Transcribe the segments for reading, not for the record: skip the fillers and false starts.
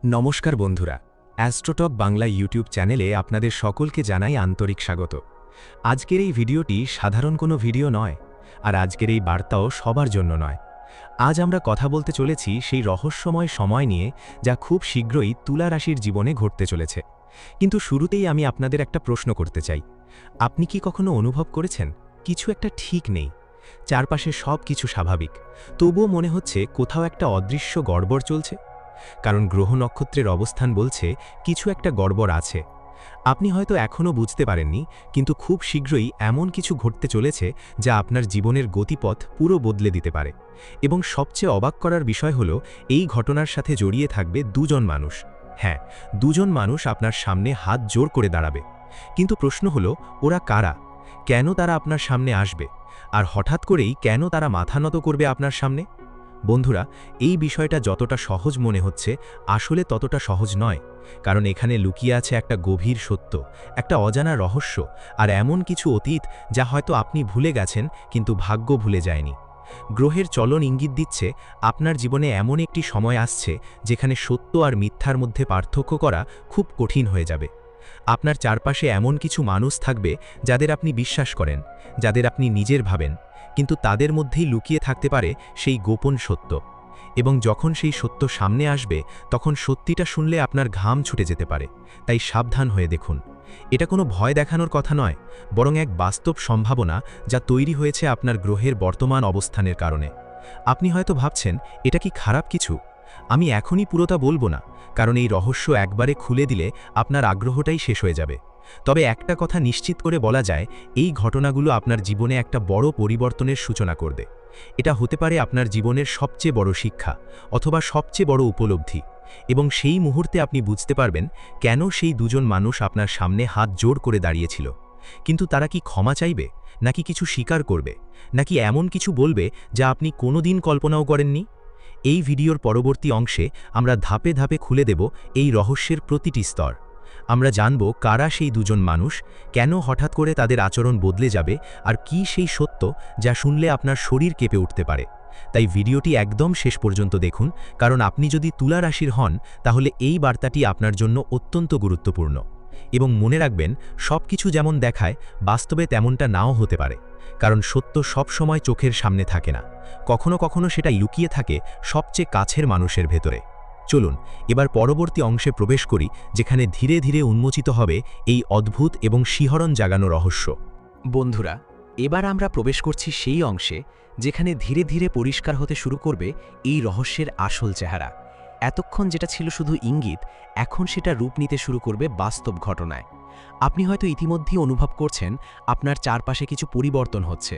নমস্কার বন্ধুরা, অ্যাস্ট্রোটক বাংলা ইউটিউব চ্যানেলে আপনাদের সকলকে জানাই আন্তরিক স্বাগত। আজকের এই ভিডিওটি সাধারণ কোনো ভিডিও নয়, আর আজকের এই বার্তাও সবার জন্য নয়। আজ আমরা কথা বলতে চলেছি সেই রহস্যময় সময় নিয়ে, যা খুব শীঘ্রই তুলা রাশির জীবনে ঘটতে চলেছে। কিন্তু শুরুতেই আমি আপনাদের একটা প্রশ্ন করতে চাই। আপনি কি কখনো অনুভব করেছেন কিছু একটা ঠিক নেই? চারপাশে সব কিছু স্বাভাবিক, তবুও মনে হচ্ছে কোথাও একটা অদৃশ্য গড়বড় চলছে। কারণ গ্রহ নক্ষত্রের অবস্থান বলছে কিছু একটা গড়বড় আছে। আপনি হয়তো এখনও বুঝতে পারেননি, কিন্তু খুব শীঘ্রই এমন কিছু ঘটতে চলেছে যা আপনার জীবনের গতিপথ পুরো বদলে দিতে পারে। এবং সবচেয়ে অবাক করার বিষয় হলো, এই ঘটনার সাথে জড়িয়ে থাকবে দুজন মানুষ। হ্যাঁ, দুজন মানুষ আপনার সামনে হাত জোড় করে দাঁড়াবে। কিন্তু প্রশ্ন হলো, ওরা কারা? কেন তারা আপনার সামনে আসবে? আর হঠাৎ করেই কেন তারা মাথা নত করবে আপনার সামনে? বন্ধুরা, এই বিষয়টা যতটা সহজ মনে হচ্ছে, আসলে ততটা সহজ নয়। কারণ এখানে লুকিয়ে আছে একটা গভীর সত্য, একটা অজানা রহস্য, আর এমন কিছু অতীত যা হয়তো আপনি ভুলে গেছেন, কিন্তু ভাগ্য ভুলে যায়নি। গ্রহের চলন ইঙ্গিত দিচ্ছে আপনার জীবনে এমন একটি সময় আসছে যেখানে সত্য আর মিথ্যার মধ্যে পার্থক্য করা খুব কঠিন হয়ে যাবে। আপনার চারপাশে এমন কিছু মানুষ থাকবে যাদের আপনি বিশ্বাস করেন, যাদের আপনি নিজের ভাবেন, কিন্তু তাদের মধ্যেই লুকিয়ে থাকতে পারে সেই গোপন সত্য। এবং যখন সেই সত্য সামনে আসবে, তখন সত্যিটা শুনলে আপনার ঘাম ছুটে যেতে পারে। তাই সাবধান হয়ে দেখুন। এটা কোনো ভয় দেখানোর কথা নয়, বরং এক বাস্তব সম্ভাবনা যা তৈরি হয়েছে আপনার গ্রহের বর্তমান অবস্থানের কারণে। আপনি হয়তো ভাবছেন, এটা কি খারাপ কিছু? আমি এখনই পুরোটা বলবো না, কারণ এই রহস্য একবারে খুলে দিলে আপনার আগ্রহটাই শেষ হয়ে যাবে। তবে একটা কথা নিশ্চিত করে বলা যায়, এই ঘটনাগুলো আপনার জীবনে একটা বড় পরিবর্তনের সূচনা করবে। এটা হতে পারে আপনার জীবনের সবচেয়ে বড় শিক্ষা, অথবা সবচেয়ে বড় উপলব্ধি। এবং সেই মুহূর্তে আপনি বুঝতে পারবেন কেন সেই দুজন মানুষ আপনার সামনে হাত জোড় করে দাঁড়িয়েছিল। কিন্তু তারা কি ক্ষমা চাইবে, নাকি কিছু স্বীকার করবে, নাকি এমন কিছু বলবে যা আপনি কোনোদিন কল্পনাও করেননি? এই ভিডিওর পরবর্তী অংশে আমরা ধাপে ধাপে খুলে দেব এই রহস্যের প্রতিটি স্তর। আমরা জানব কারা সেই দুজন মানুষ, কেন হঠাৎ করে তাদের আচরণ বদলে যাবে, আর কি সেই সত্য যা শুনলে আপনার শরীর কেঁপে উঠতে পারে। তাই ভিডিওটি একদম শেষ পর্যন্ত দেখুন, কারণ আপনি যদি তুলা রাশির হন, তাহলে এই বার্তাটি আপনার জন্য অত্যন্ত গুরুত্বপূর্ণ। এবং মনে রাখবেন, সব কিছু যেমন দেখায়, বাস্তবে তেমনটা নাও হতে পারে। কারণ সত্য সব সময় চোখের সামনে থাকে না, কখনো কখনো সেটা লুকিয়ে থাকে সবচেয়ে কাছের মানুষের ভেতরে। চলুন এবার পরবর্তী অংশে প্রবেশ করি, যেখানে ধীরে ধীরে উন্মোচিত হবে এই অদ্ভুত এবং শিহরণ জাগানো রহস্য। বন্ধুরা, এবার আমরা প্রবেশ করছি সেই অংশে যেখানে ধীরে ধীরে পরিষ্কার হতে শুরু করবে এই রহস্যের আসল চেহারা। এতক্ষণ যেটা ছিল শুধু ইঙ্গিত, এখন সেটা রূপ নিতে শুরু করবে বাস্তব ঘটনায়। আপনি হয়তো ইতিমধ্যেই অনুভব করছেন আপনার চারপাশে কিছু পরিবর্তন হচ্ছে।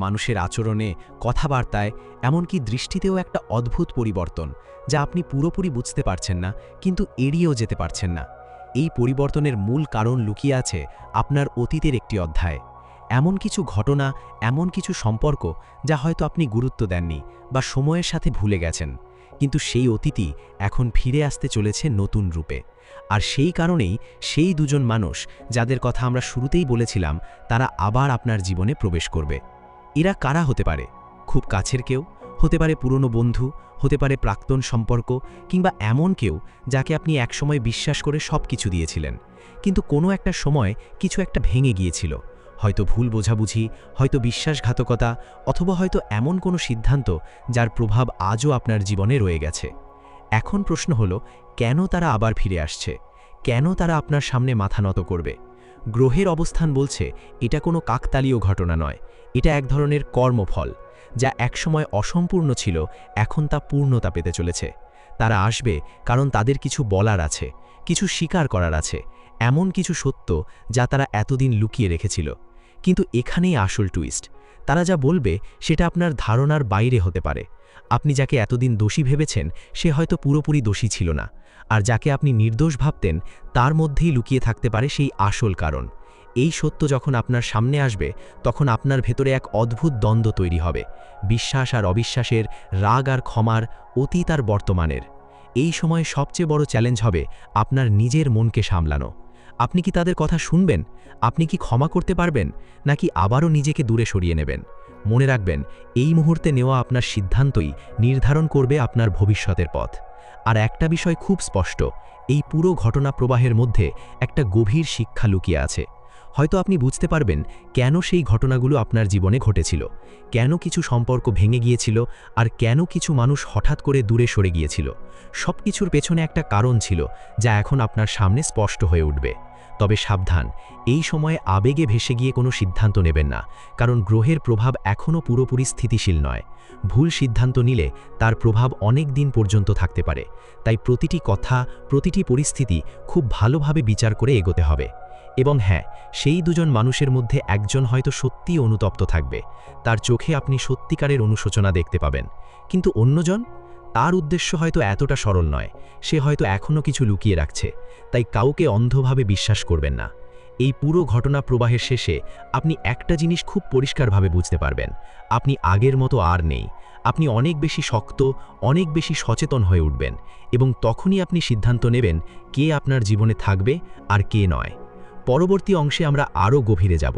মানুষের আচরণে, কথাবার্তায়, এমনকি দৃষ্টিতেও একটা অদ্ভুত পরিবর্তন, যা আপনি পুরোপুরি বুঝতে পারছেন না, কিন্তু এড়িয়েও যেতে পারছেন না। এই পরিবর্তনের মূল কারণ লুকিয়ে আছে আপনার অতীতের একটি অধ্যায়। এমন কিছু ঘটনা, এমন কিছু সম্পর্ক যা হয়তো আপনি গুরুত্ব দেননি বা সময়ের সাথে ভুলে গেছেন, কিন্তু সেই অতীতই এখন ফিরে আসতে চলেছে নতুন রূপে। আর সেই কারণেই সেই দুজন মানুষ যাদের কথা আমরা শুরুতেই বলেছিলাম, তারা আবার আপনার জীবনে প্রবেশ করবে। এরা কারা হতে পারে? খুব কাছের কেউ হতে পারে, পুরনো বন্ধু হতে পারে, প্রাক্তন সম্পর্ক, কিংবা এমন কেউ যাকে আপনি একসময় বিশ্বাস করে সব কিছু দিয়েছিলেন, কিন্তু কোনো একটা সময় কিছু একটা ভেঙে গিয়েছিল। হয়তো ভুল বোঝাবুঝি, হয়তো বিশ্বাসঘাতকতা, অথবা হয়তো এমন কোনো সিদ্ধান্ত যার প্রভাব আজও আপনার জীবনে রয়ে গেছে। এখন প্রশ্ন হলো, কেন তারা আবার ফিরে আসছে? কেন তারা আপনার সামনে মাথা নত করবে? গ্রহের অবস্থান বলছে এটা কোনো কাকতালীয় ঘটনা নয়, এটা এক ধরনের কর্মফল, যা একসময় অসম্পূর্ণ ছিল, এখন তা পূর্ণতা পেতে চলেছে। তারা আসবে কারণ তাদের কিছু বলার আছে, কিছু স্বীকার করার আছে, এমন কিছু সত্য যা তারা এতদিন লুকিয়ে রেখেছিল। কিন্তু এখানেই আসল টুইস্ট। তারা যা বলবে সেটা আপনার ধারণার বাইরে হতে পারে। আপনি যাকে এতদিন দোষী ভেবেছেন, সে হয়তো পুরোপুরি দোষী ছিল না, আর যাকে আপনি নির্দোষ ভাবতেন, তার মধ্যেই লুকিয়ে থাকতে পারে সেই আসল কারণ। এই সত্য যখন আপনার সামনে আসবে, তখন আপনার ভেতরে এক অদ্ভুত দ্বন্দ্ব তৈরি হবে, বিশ্বাস আর অবিশ্বাসের, রাগ আর ক্ষমার, অতীত আর বর্তমানের। এই সময় সবচেয়ে বড় চ্যালেঞ্জ হবে আপনার নিজের মনকে সামলানো। আপনি কি তাদের কথা শুনবেন? আপনি কি ক্ষমা করতে পারবেন, নাকি আবারও নিজেকে দূরে সরিয়ে নেবেন? মনে রাখবেন, এই মুহূর্তে নেওয়া আপনার সিদ্ধান্তই নির্ধারণ করবে আপনার ভবিষ্যতের পথ। আর একটা বিষয় খুব স্পষ্ট, এই পুরো ঘটনা প্রবাহের মধ্যে একটা গভীর শিক্ষা লুকিয়ে আছে। হয়তো আপনি বুঝতে পারবেন কেন সেই ঘটনাগুলো আপনার জীবনে ঘটেছিল, কেন কিছু সম্পর্ক ভেঙে গিয়েছিল, আর কেন কিছু মানুষ হঠাৎ করে দূরে সরে গিয়েছিল। সব কিছুর পেছনে একটা কারণ ছিল, যা এখন আপনার সামনে স্পষ্ট হয়ে উঠবে। তবে সাবধান, এই সময়ে আবেগে ভেসে গিয়ে কোনো সিদ্ধান্ত নেবেন না, কারণ গ্রহের প্রভাব এখনও পুরোপুরি স্থিতিশীল নয়। ভুল সিদ্ধান্ত নিলে তার প্রভাব অনেক দিন পর্যন্ত থাকতে পারে। তাই প্রতিটি কথা, প্রতিটি পরিস্থিতি খুব ভালোভাবে বিচার করে এগোতে হবে। এবং হ্যাঁ, সেই দুজন মানুষের মধ্যে একজন হয়তো সত্যিই অনুতপ্ত থাকবে, তার চোখে আপনি সত্যিকারের অনুশোচনা দেখতে পাবেন। কিন্তু অন্যজন, তার উদ্দেশ্য হয়তো এতটা সরল নয়, সে হয়তো এখনও কিছু লুকিয়ে রাখছে। তাই কাউকে অন্ধভাবে বিশ্বাস করবেন না। এই পুরো ঘটনা প্রবাহের শেষে আপনি একটা জিনিস খুব পরিষ্কারভাবে বুঝতে পারবেন, আপনি আগের মতো আর নেই। আপনি অনেক বেশি শক্ত, অনেক বেশি সচেতন হয়ে উঠবেন, এবং তখনই আপনি সিদ্ধান্ত নেবেন কে আপনার জীবনে থাকবে আর কে নয়। পরবর্তী অংশে আমরা আরও গভীরে যাব।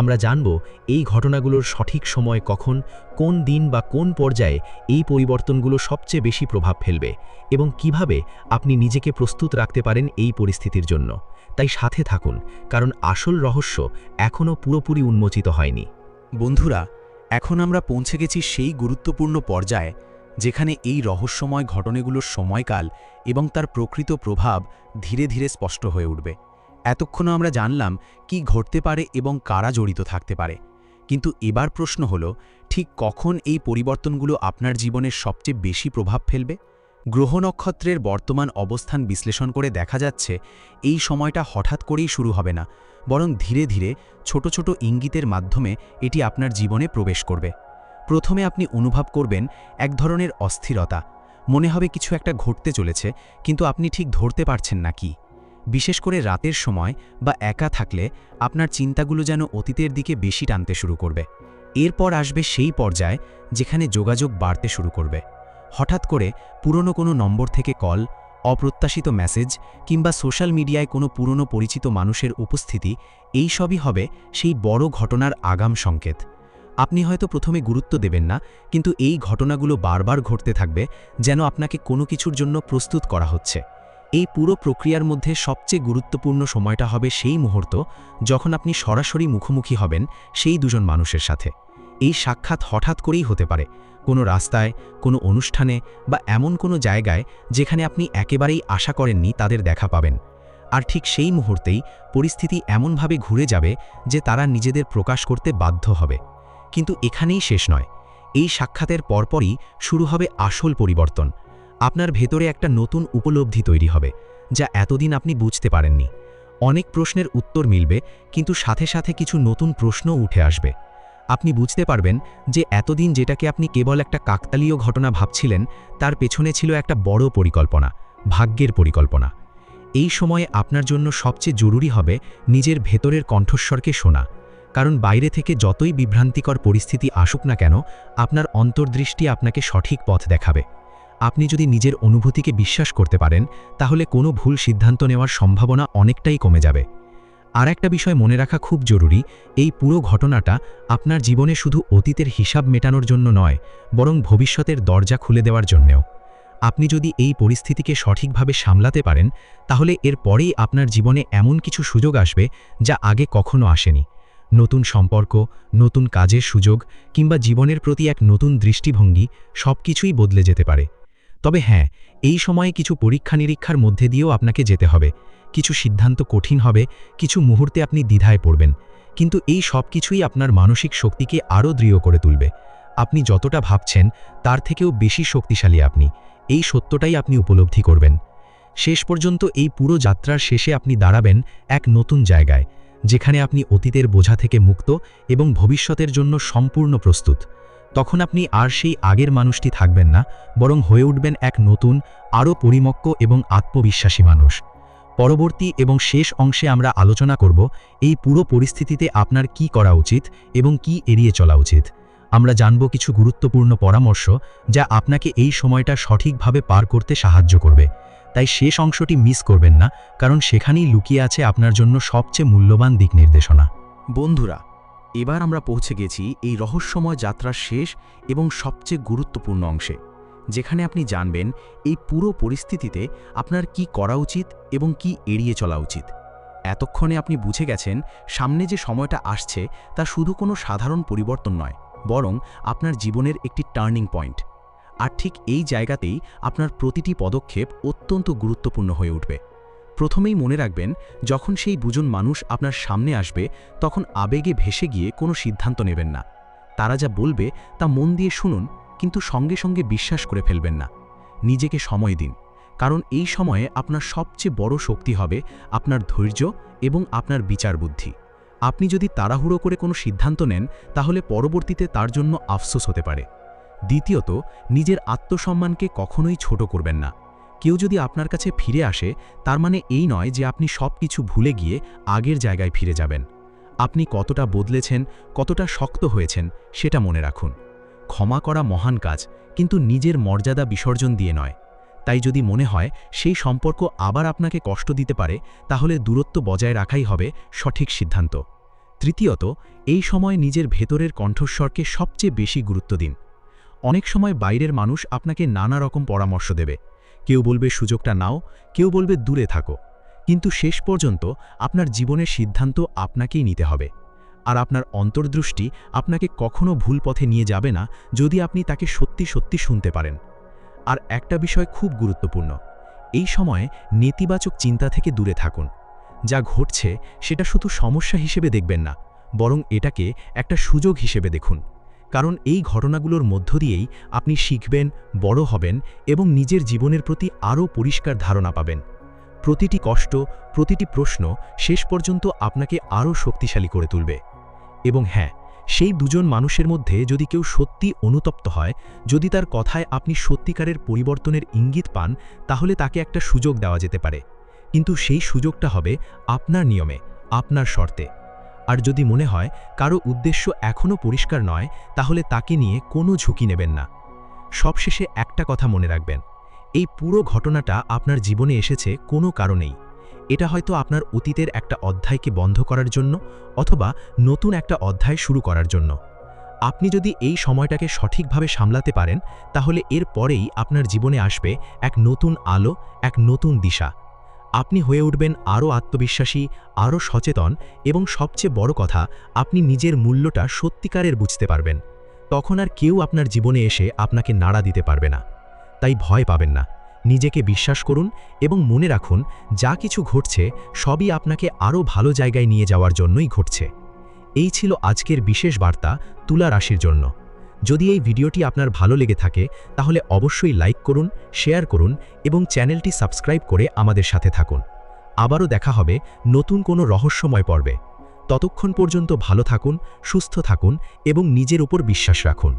আমরা জানব এই ঘটনাগুলোর সঠিক সময় কখন, কোন দিন বা কোন পর্যায়ে এই পরিবর্তনগুলো সবচেয়ে বেশি প্রভাব ফেলবে, এবং কিভাবে আপনি নিজেকে প্রস্তুত রাখতে পারেন এই পরিস্থিতির জন্য। তাই সাথে থাকুন, কারণ আসল রহস্য এখনও পুরোপুরি উন্মোচিত হয়নি। বন্ধুরা, এখন আমরা পৌঁছে গেছি সেই গুরুত্বপূর্ণ পর্যায়ে যেখানে এই রহস্যময় ঘটনাগুলোর সময়কাল এবং তার প্রকৃত প্রভাব ধীরে ধীরে স্পষ্ট হয়ে উঠবে। এতক্ষণ আমরা জানলাম কি ঘটতে পারে এবং কারা জড়িত থাকতে পারে, কিন্তু এবার প্রশ্ন হলো, ঠিক কখন এই পরিবর্তনগুলো আপনার জীবনের সবচেয়ে বেশি প্রভাব ফেলবে? গ্রহ নক্ষত্রের বর্তমান অবস্থান বিশ্লেষণ করে দেখা যাচ্ছে এই সময়টা হঠাৎ করেই শুরু হবে না, বরং ধীরে ধীরে ছোট ছোট ইঙ্গিতের মাধ্যমে এটি আপনার জীবনে প্রবেশ করবে। প্রথমে আপনি অনুভব করবেন এক ধরনের অস্থিরতা, মনে হবে কিছু একটা ঘটতে চলেছে, কিন্তু আপনি ঠিক ধরতে পারছেন না কি। বিশেষ করে রাতের সময় বা একা থাকলে আপনার চিন্তাগুলো যেন অতীতের দিকে বেশি টানতে শুরু করবে। এরপর আসবে সেই পর্যায় যেখানে যোগাযোগ বাড়তে শুরু করবে। হঠাৎ করে পুরনো কোনো নম্বর থেকে কল, অপ্রত্যাশিত মেসেজ কিংবা সোশ্যাল মিডিয়ায় কোনো পুরনো পরিচিত মানুষের উপস্থিতি, এই সবই হবে সেই বড় ঘটনার আগাম সংকেত। আপনি হয়তো প্রথমে গুরুত্ব দেবেন না, কিন্তু এই ঘটনাগুলো বারবার ঘটতে থাকবে, যেন আপনাকে কোনো কিছুর জন্য প্রস্তুত করা হচ্ছে। এই পুরো প্রক্রিয়ার মধ্যে সবচেয়ে গুরুত্বপূর্ণ সময়টা হবে সেই মুহূর্ত যখন আপনি সরাসরি মুখোমুখি হবেন সেই দুজন মানুষের সাথে। এই সাক্ষাৎ হঠাৎ করেই হতে পারে, কোনো রাস্তায়, কোনো অনুষ্ঠানে, বা এমন কোনো জায়গায় যেখানে আপনি একেবারেই আশা করেননি তাদের দেখা পাবেন। আর ঠিক সেই মুহূর্তেই পরিস্থিতি এমনভাবে ঘুরে যাবে যে তারা নিজেদের প্রকাশ করতে বাধ্য হবে। কিন্তু এখানেই শেষ নয়, এই সাক্ষাতের পরপরই শুরু হবে আসল পরিবর্তন। আপনার ভেতরে একটা নতুন উপলব্ধি তৈরি হবে, যা এতদিন আপনি বুঝতে পারেননি। অনেক প্রশ্নের উত্তর মিলবে, কিন্তু সাথে সাথে কিছু নতুন প্রশ্নও উঠে আসবে। আপনি বুঝতে পারবেন যে এতদিন যেটাকে আপনি কেবল একটা কাকতালীয় ঘটনা ভাবছিলেন, তার পেছনে ছিল একটা বড় পরিকল্পনা, ভাগ্যের পরিকল্পনা। এই সময়ে আপনার জন্য সবচেয়ে জরুরি হবে নিজের ভেতরের কণ্ঠস্বরকে শোনা, কারণ বাইরে থেকে যতই বিভ্রান্তিকর পরিস্থিতি আসুক না কেন, আপনার অন্তর্দৃষ্টি আপনাকে সঠিক পথ দেখাবে। আপনি যদি নিজের অনুভূতিকে বিশ্বাস করতে পারেন, তাহলে কোনো ভুল সিদ্ধান্ত নেওয়ার সম্ভাবনা অনেকটাই কমে যাবে। আর একটা বিষয় মনে রাখা খুব জরুরি, এই পুরো ঘটনাটা আপনার জীবনে শুধু অতীতের হিসাব মেটানোর জন্য নয়, বরং ভবিষ্যতের দরজা খুলে দেওয়ার জন্যও। আপনি যদি এই পরিস্থিতিকে সঠিকভাবে সামলাতে পারেন, তাহলে এর পরেই আপনার জীবনে এমন কিছু সুযোগ আসবে যা আগে কখনো আসেনি। নতুন সম্পর্ক, নতুন কাজের সুযোগ, কিংবা জীবনের প্রতি এক নতুন দৃষ্টিভঙ্গি, সবকিছুই বদলে যেতে পারে। তবে হ্যাঁ, এই সময়ে কিছু পরীক্ষা নিরীক্ষার মধ্যে দিয়েও আপনাকে যেতে হবে। কিছু সিদ্ধান্ত কঠিন হবে, কিছু মুহূর্তে আপনি দ্বিধায় পড়বেন, কিন্তু এই সব কিছুই আপনার মানসিক শক্তিকে আরও দৃঢ় করে তুলবে। আপনি যতটা ভাবছেন তার থেকেও বেশি শক্তিশালী আপনি, এই সত্যটাই আপনি উপলব্ধি করবেন। শেষ পর্যন্ত এই পুরো যাত্রার শেষে আপনি দাঁড়াবেন এক নতুন জায়গায়, যেখানে আপনি অতীতের বোঝা থেকে মুক্ত এবং ভবিষ্যতের জন্য সম্পূর্ণ প্রস্তুত। তখন আপনি আর সেই আগের মানুষটি থাকবেন না, বরং হয়ে উঠবেন এক নতুন, আরও পরিপক্ক এবং আত্মবিশ্বাসী মানুষ। পরবর্তী এবং শেষ অংশে আমরা আলোচনা করব এই পুরো পরিস্থিতিতে আপনার কি করা উচিত এবং কি এড়িয়ে চলা উচিত। আমরা জানব কিছু গুরুত্বপূর্ণ পরামর্শ যা আপনাকে এই সময়টা সঠিকভাবে পার করতে সাহায্য করবে। তাই শেষ অংশটি মিস করবেন না, কারণ সেখানেই লুকিয়ে আছে আপনার জন্য সবচেয়ে মূল্যবান দিক নির্দেশনা। বন্ধুরা, এবার আমরা পৌঁছে গেছি এই রহস্যময় যাত্রার শেষ এবং সবচেয়ে গুরুত্বপূর্ণ অংশে, যেখানে আপনি জানবেন এই পুরো পরিস্থিতিতে আপনার কি করা উচিত এবং কি এড়িয়ে চলা উচিত। এতক্ষণে আপনি বুঝে গেছেন সামনে যে সময়টা আসছে তা শুধু কোনো সাধারণ পরিবর্তন নয়, বরং আপনার জীবনের একটি টার্নিং পয়েন্ট। আর ঠিক এই জায়গাতেই আপনার প্রতিটি পদক্ষেপ অত্যন্ত গুরুত্বপূর্ণ হয়ে উঠবে। প্রথমেই মনে রাখবেন, যখন সেই দুজন মানুষ আপনার সামনে আসবে তখন আবেগে ভেসে গিয়ে কোনো সিদ্ধান্ত নেবেন না। তারা যা বলবে তা মন দিয়ে শুনুন, কিন্তু সঙ্গে সঙ্গে বিশ্বাস করে ফেলবেন না। নিজেকে সময় দিন, কারণ এই সময়ে আপনার সবচেয়ে বড় শক্তি হবে আপনার ধৈর্য এবং আপনার বিচার বুদ্ধি। আপনি যদি তাড়াহুড়ো করে কোনো সিদ্ধান্ত নেন তাহলে পরবর্তীতে তার জন্য আফসোস হতে পারে। দ্বিতীয়ত, নিজের আত্মসম্মানকে কখনোই ছোট করবেন না। কেউ যদি আপনার কাছে ফিরে আসে তার মানে এই নয় যে আপনি সব কিছু ভুলে গিয়ে আগের জায়গায় ফিরে যাবেন। আপনি কতটা বদলেছেন, কতটা শক্ত হয়েছেন সেটা মনে রাখুন। ক্ষমা করা মহান কাজ, কিন্তু নিজের মর্যাদা বিসর্জন দিয়ে নয়। তাই যদি মনে হয় সেই সম্পর্ক আবার আপনাকে কষ্ট দিতে পারে, তাহলে দূরত্ব বজায় রাখাই হবে সঠিক সিদ্ধান্ত। তৃতীয়ত, এই সময় নিজের ভেতরের কণ্ঠস্বরকে সবচেয়ে বেশি গুরুত্ব দিন। অনেক সময় বাইরের মানুষ আপনাকে নানা রকম পরামর্শ দেবে। কেউ বলবে সুযোগটা নাও, কেউ বলবে দূরে থাকো, কিন্তু শেষ পর্যন্ত আপনার জীবনের সিদ্ধান্ত আপনাকেই নিতে হবে। আর আপনার অন্তর্দৃষ্টি আপনাকে কখনো ভুল পথে নিয়ে যাবে না যদি আপনি তাকে সত্যি সত্যি শুনতে পারেন। আর একটা বিষয় খুব গুরুত্বপূর্ণ, এই সময়ে নেতিবাচক চিন্তা থেকে দূরে থাকুন। যা ঘটছে সেটা শুধু সমস্যা হিসেবে দেখবেন না, বরং এটাকে একটা সুযোগ হিসেবে দেখুন। কারণ এই ঘটনাগুলোর মধ্য দিয়েই আপনি শিখবেন, বড় হবেন এবং নিজের জীবনের প্রতি আরও পরিষ্কার ধারণা পাবেন। প্রতিটি কষ্ট, প্রতিটি প্রশ্ন শেষ পর্যন্ত আপনাকে আরও শক্তিশালী করে তুলবে। এবং হ্যাঁ, সেই দুজন মানুষের মধ্যে যদি কেউ সত্যি অনুতপ্ত হয়, যদি তার কথায় আপনি সত্যিকারের পরিবর্তনের ইঙ্গিত পান, তাহলে তাকে একটা সুযোগ দেওয়া যেতে পারে। কিন্তু সেই সুযোগটা হবে আপনার নিয়মে, আপনার শর্তে। আর যদি মনে হয় কারো উদ্দেশ্য এখনও পরিষ্কার নয়, তাহলে তাকে নিয়ে কোনো ঝুঁকি নেবেন না। সবশেষে একটা কথা মনে রাখবেন, এই পুরো ঘটনাটা আপনার জীবনে এসেছে কোনো কারণেই। এটা হয়তো আপনার অতীতের একটা অধ্যায়কে বন্ধ করার জন্য, অথবা নতুন একটা অধ্যায় শুরু করার জন্য। আপনি যদি এই সময়টাকে সঠিকভাবে সামলাতে পারেন, তাহলে এর পরেই আপনার জীবনে আসবে এক নতুন আলো, এক নতুন দিশা। আপনি হয়ে উঠবেন আরও আত্মবিশ্বাসী, আরও সচেতন এবং সবচেয়ে বড় কথা, আপনি নিজের মূল্যটা সত্যিকারের বুঝতে পারবেন। তখন আর কেউ আপনার জীবনে এসে আপনাকে নাড়া দিতে পারবে না। তাই ভয় পাবেন না, নিজেকে বিশ্বাস করুন এবং মনে রাখুন, যা কিছু ঘটছে সবই আপনাকে আরও ভালো জায়গায় নিয়ে যাওয়ার জন্যই ঘটছে। এই ছিল আজকের বিশেষ বার্তা তুলা রাশির জন্য। যদি এই ভিডিওটি আপনার ভালো লেগে থাকে তাহলে অবশ্যই লাইক করুন, শেয়ার করুন এবং চ্যানেলটি সাবস্ক্রাইব করে আমাদের সাথে থাকুন। আবারও দেখা হবে নতুন কোনো রহস্যময় পর্বে। ততক্ষণ পর্যন্ত ভালো থাকুন, সুস্থ থাকুন এবং নিজের উপর বিশ্বাস রাখুন।